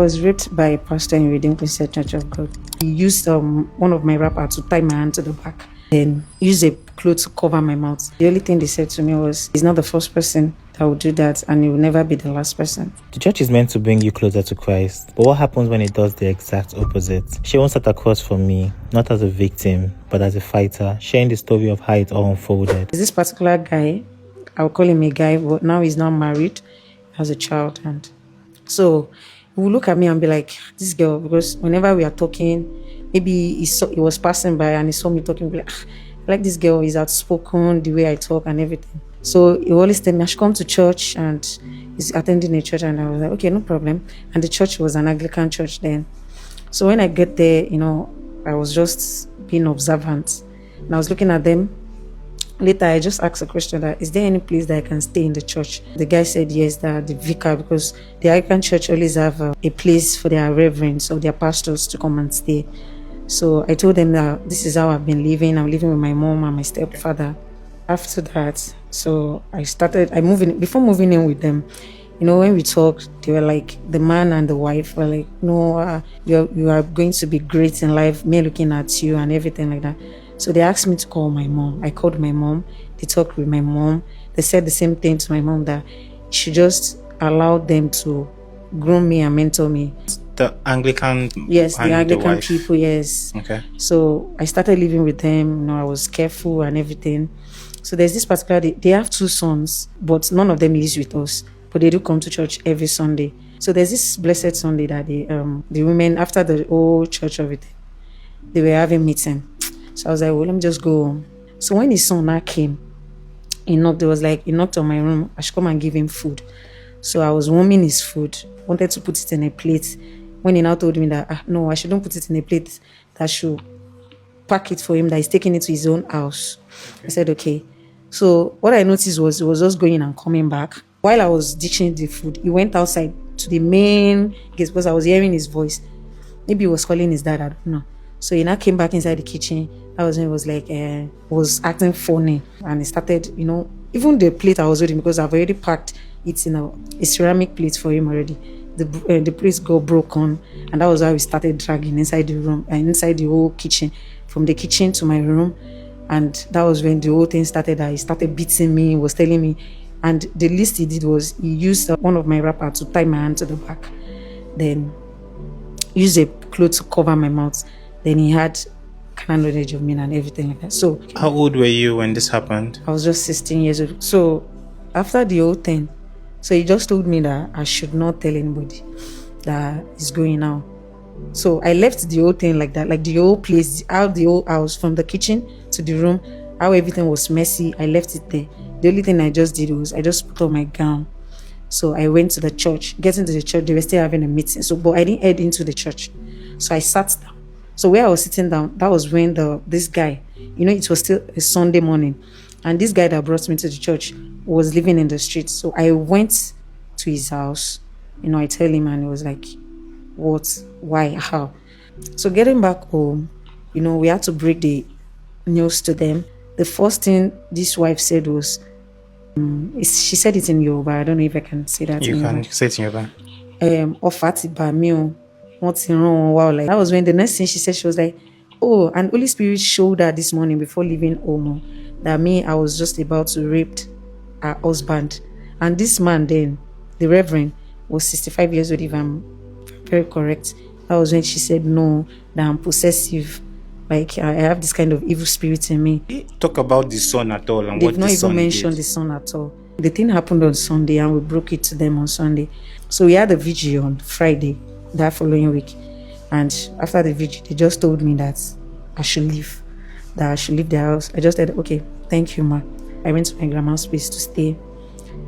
I was raped by a pastor in Redeemed Christian Church of God. He used one of my wrappers to tie my hand to the back, then used a cloth to cover my mouth. The only thing they said to me was, he's not the first person that will do that, and he will never be the last person. The church is meant to bring you closer to Christ, but what happens when it does the exact opposite? She wants sat across from me, not as a victim, but as a fighter, sharing the story of how it all unfolded. This particular guy, I'll call him a guy, but now he's not married, has a child, and so he will look at me and be like, this girl, because whenever we are talking, maybe he was passing by and he saw me talking, be like, I like this girl, is outspoken, the way I talk and everything. So he always tell me I should come to church, and he's attending a church, and I was like, okay, no problem. And the church was an Anglican church then. So when I get there, I was just being observant, and I was looking at them. Later, I just asked a question that, is there any place that I can stay in the church? The guy said yes, that the vicar, because the Anglican church always have a place for their reverends or their pastors to come and stay. So I told them that this is how I've been living. I'm living with my mom and my stepfather. After that, so before moving in with them, when we talked, they were like, the man and the wife were like, no, you are going to be great in life, me looking at you and everything like that. So they asked me to call my mom. I called my mom. They talked with my mom. They said the same thing to my mom, that she just allowed them to groom me and mentor me. The Anglican? Yes, the Anglican people, yes. Okay. So I started living with them. I was careful and everything. So there's this particular day. They have 2 sons, but none of them lives with us. But they do come to church every Sunday. So there's this blessed Sunday that the women, after the whole church of it, they were having meeting. So I was like, well, let me just go home. So when his son now came, he knocked on my room. I should come and give him food. So I was warming his food, wanted to put it in a plate. When he now told me that, no, I shouldn't put it in a plate, that I should pack it for him, that he's taking it to his own house. Okay. I said, okay. So what I noticed was he was just going and coming back. While I was dishing the food, he went outside to the main gate because I was hearing his voice. Maybe he was calling his dad, I don't know. So he now came back inside the kitchen. That was when he was like, was acting funny. And he started, even the plate I was holding, because I've already packed it in a ceramic plate for him already. The plate got broken. And that was how we started dragging inside the room, and inside the whole kitchen, from the kitchen to my room. And that was when the whole thing started. He started beating me, was telling me. And the least he did was he used one of my wrappers to tie my hand to the back. Then used a cloth to cover my mouth. Then he had kind of knowledge of me and everything like that. So how old were you when this happened? I was just 16 years old. So after the whole thing, so he just told me that I should not tell anybody that he's going now. So I left the whole thing like that, like the whole place, out the whole house, from the kitchen to the room, how everything was messy. I left it there. The only thing I just did was I just put on my gown. So I went to the church. Getting to the church, they were still having a meeting. But I didn't head into the church. So I sat down. So where I was sitting down, that was when this guy, it was still a Sunday morning. And this guy that brought me to the church was living in the streets. So I went to his house. I tell him, and he was like, what, why, how? So getting back home, we had to break the news to them. The first thing this wife said was, she said it in Yoruba. I don't know if I can say that. You can say it in Yoruba. Ofatiba mio. What's wrong? Wow, like that was when the next thing she said, she was like, oh, and Holy Spirit showed her this morning before leaving home that I was just about to rape her husband. And this man then, the Reverend, was 65 years old, if I'm very correct. That was when she said, no, that I'm possessive. Like I have this kind of evil spirit in me. Talk about the son at all and They've what the not son even mentioned did. The son at all. The thing happened on Sunday and we broke it to them on Sunday. So we had a vigil on Friday, that following week. And after the vigil, they just told me that I should leave. That I should leave the house. I just said, okay, thank you, ma. I went to my grandma's place to stay.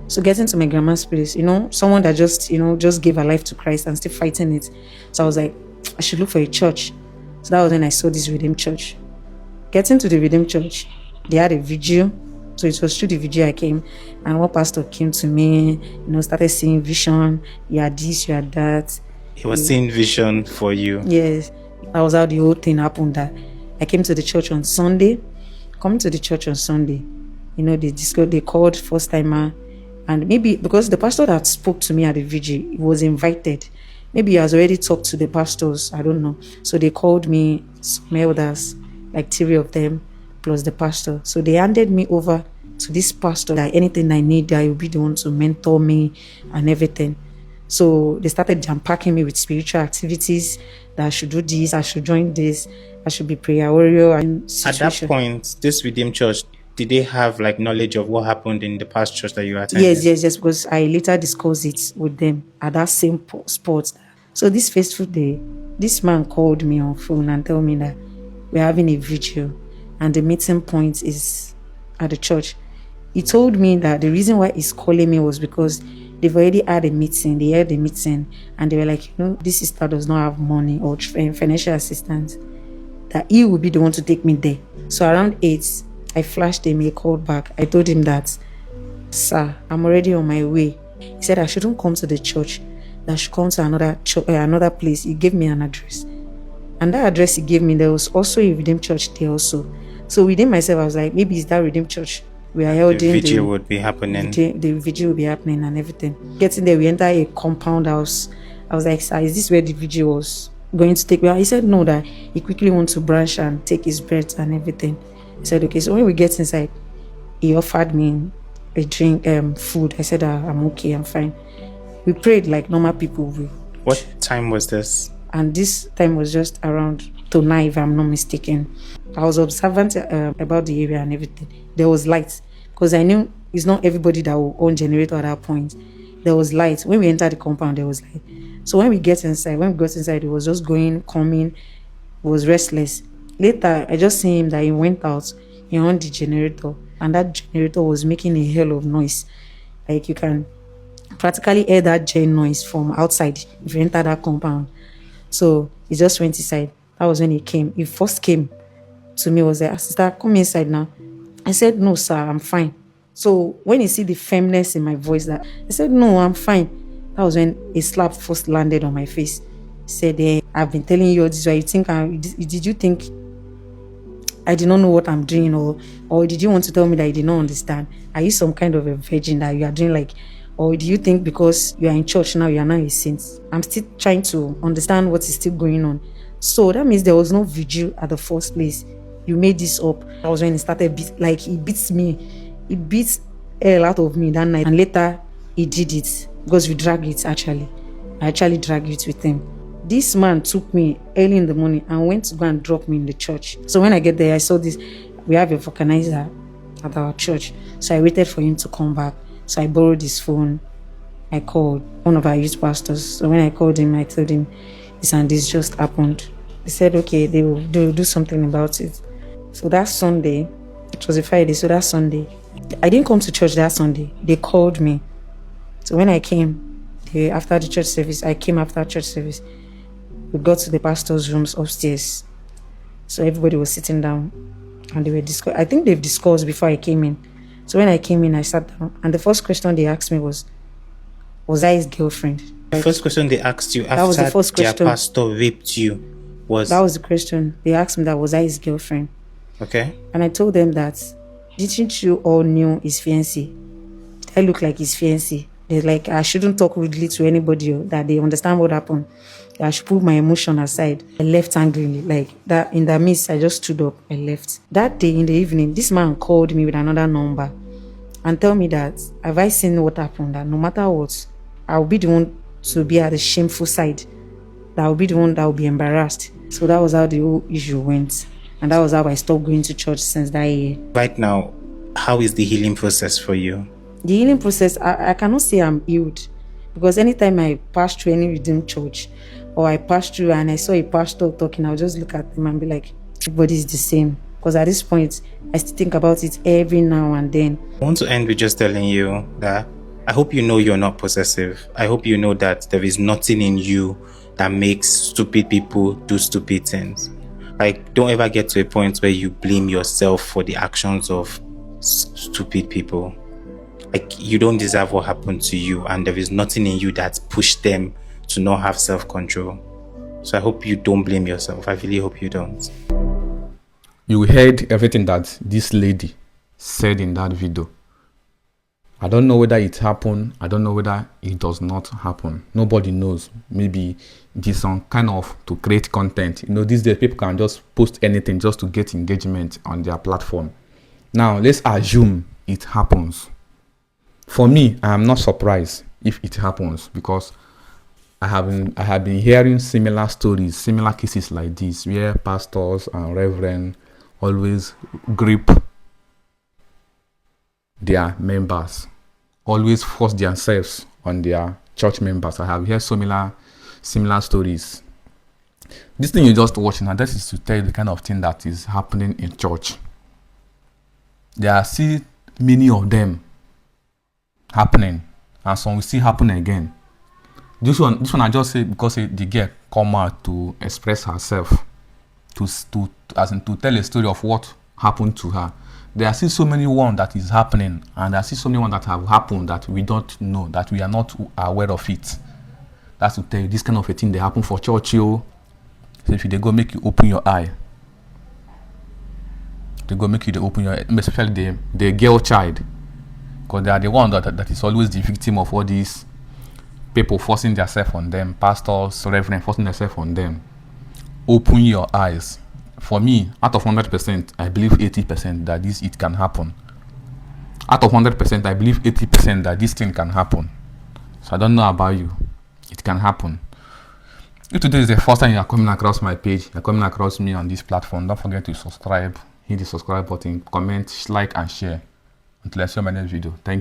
So getting to my grandma's place, someone that just gave her life to Christ and still fighting it. So I was like, I should look for a church. So that was when I saw this Redeemed Church. Getting to the Redeemed Church, they had a vigil. So it was through the vigil I came. And one pastor came to me, started seeing vision. You are this, you are that. He was seeing vision for you. Yes. That was how the whole thing happened. That I came to the church on Sunday. Coming to the church on Sunday, they called first timer. And maybe because the pastor that spoke to me at the vigil, he was invited. Maybe he has already talked to the pastors. I don't know. So they called me, some elders, like 3 of them, plus the pastor. So they handed me over to this pastor that anything I need, that will be the one to mentor me and everything. So they started jam-packing me with spiritual activities, that I should do this, I should join this, I should be prayer warrior. And At that point, this Redeemed Church, did they have like knowledge of what happened in the past church that you attended? Yes, because I later discussed it with them at that same spot. So this fateful day, this man called me on phone and told me that we're having a vigil and the meeting point is at the church. He told me that the reason why he's calling me was because they've already had a meeting. They had a meeting and they were like, this sister does not have money or financial assistance, that he would be the one to take me there. So around 8, I flashed him. He called back. I told him that, sir, I'm already on my way. He said I shouldn't come to the church, that I should come to another place. He gave me an address. And that address he gave me, there was also a Redeemed Church there also. So within myself, I was like, maybe it's that Redeemed Church we are holding. The vigil would be happening. The vigil will be happening and everything. Getting there, we enter a compound house. I was like, sir, is this where the vigil was going to take me? He said no, that he quickly wants to branch and take his breath and everything. He said, okay. So when we get inside, he offered me a drink, food. I said, I'm okay, I'm fine. We prayed like normal people will. What time was this? And this time was just around to 9, if I'm not mistaken. I was observant about the area and everything. There was light, because I knew it's not everybody that will own generator at that point. There was light. When we entered the compound, there was light. So when we got inside, it was just going, coming. It was restless. Later, I just see him that he went out, he on the generator, and that generator was making a hell of noise. Like you can practically hear that gen noise from outside if you enter that compound. So he just went inside. That was when he came. He first came to me, was like, sister, come inside now. I said, no, sir, I'm fine. So when you see the firmness in my voice, that I said, no, I'm fine. That was when a slap first landed on my face. He said, I've been telling you all this. Why you think did you think I did not know what I'm doing, or did you want to tell me that you did not understand? Are you some kind of a virgin that you are doing like, or do you think because you are in church now, you are now a saint? I'm still trying to understand what is still going on. So that means there was no vigil at the first place. You made this up. That was when he started he beats me. He beats hell out of me that night. And later he did it because we dragged it actually. I actually dragged it with him. This man took me early in the morning and went to go and drop me in the church. So when I get there, I saw this. We have a vulcanizer at our church. So I waited for him to come back. So I borrowed his phone. I called one of our youth pastors. So when I called him, I told him this and this just happened. They said, okay, they will do something about it. So that Sunday, it was a Friday, so that Sunday, I didn't come to church that Sunday. They called me. So when I came, after the church service, I came after church service. We got to the pastor's rooms upstairs. So everybody was sitting down and they were discussing. I think they've discussed before I came in. So when I came in, I sat down. And the first question they asked me was I his girlfriend? The first question they asked you after was the first their question. pastor raped you was... That was the question. They asked me that, was I his girlfriend? Okay. And I told them that, didn't you all knew his fiancé? I look like his fiancé. They're like, I shouldn't talk rudely to anybody, that they understand what happened. I should put my emotion aside. I left angrily. Like that, in the midst, I just stood up. I left. That day in the evening, this man called me with another number and tell me that, have I seen what happened? That no matter what, I'll be the one to be at the shameful side. That I'll be the one that will be embarrassed. So that was how the whole issue went. And that was how I stopped going to church since that year. Right now, how is the healing process for you? The healing process, I cannot say I'm healed. Because anytime I pass through any Redeemed church, or I pass through and I saw a pastor talking, I'll just look at them and be like, everybody's the same. Because at this point, I still think about it every now and then. I want to end with just telling you that I hope you know you're not possessive. I hope you know that there is nothing in you that makes stupid people do stupid things. Like, don't ever get to a point where you blame yourself for the actions of stupid people. Like, you don't deserve what happened to you, and there is nothing in you that pushed them to not have self-control. So I hope you don't blame yourself. I really hope you don't. You heard everything that this lady said in that video. I don't know whether it happened. I don't know whether it does not happen. Nobody knows. Maybe it is some kind of to create content. These days people can just post anything just to get engagement on their platform. Now, let's assume it happens. For me, I am not surprised if it happens, because I have been hearing similar stories, similar cases like this, where pastors and reverends always grip their members, always force themselves on their church members. I have heard similar stories. This thing you just watching, and this is to tell you the kind of thing that is happening in church. There are still many of them happening, and some will still happen again. This one I just say because the girl come out to express herself, to tell a story of what happened to her. There are still so many ones that is happening, and there are still so many ones that have happened that we don't know, that we are not aware of it. That's to tell you this kind of a thing they happen for church, yo. So if they go make you open your eye, they go make you open your eye, especially the girl child, because they are the one that is always the victim of all these people forcing themselves on them, pastors, reverends forcing themselves on them. Open your eyes. For me, out of 100%, I believe 80% that it can happen. Out of 100%, I believe 80% that this thing can happen. So I don't know about you. It can happen. If today is the first time you are coming across my page, you're coming across me on this platform, don't forget to subscribe, hit the subscribe button, comment, like, and share. Until I see you in my next video. Thank you.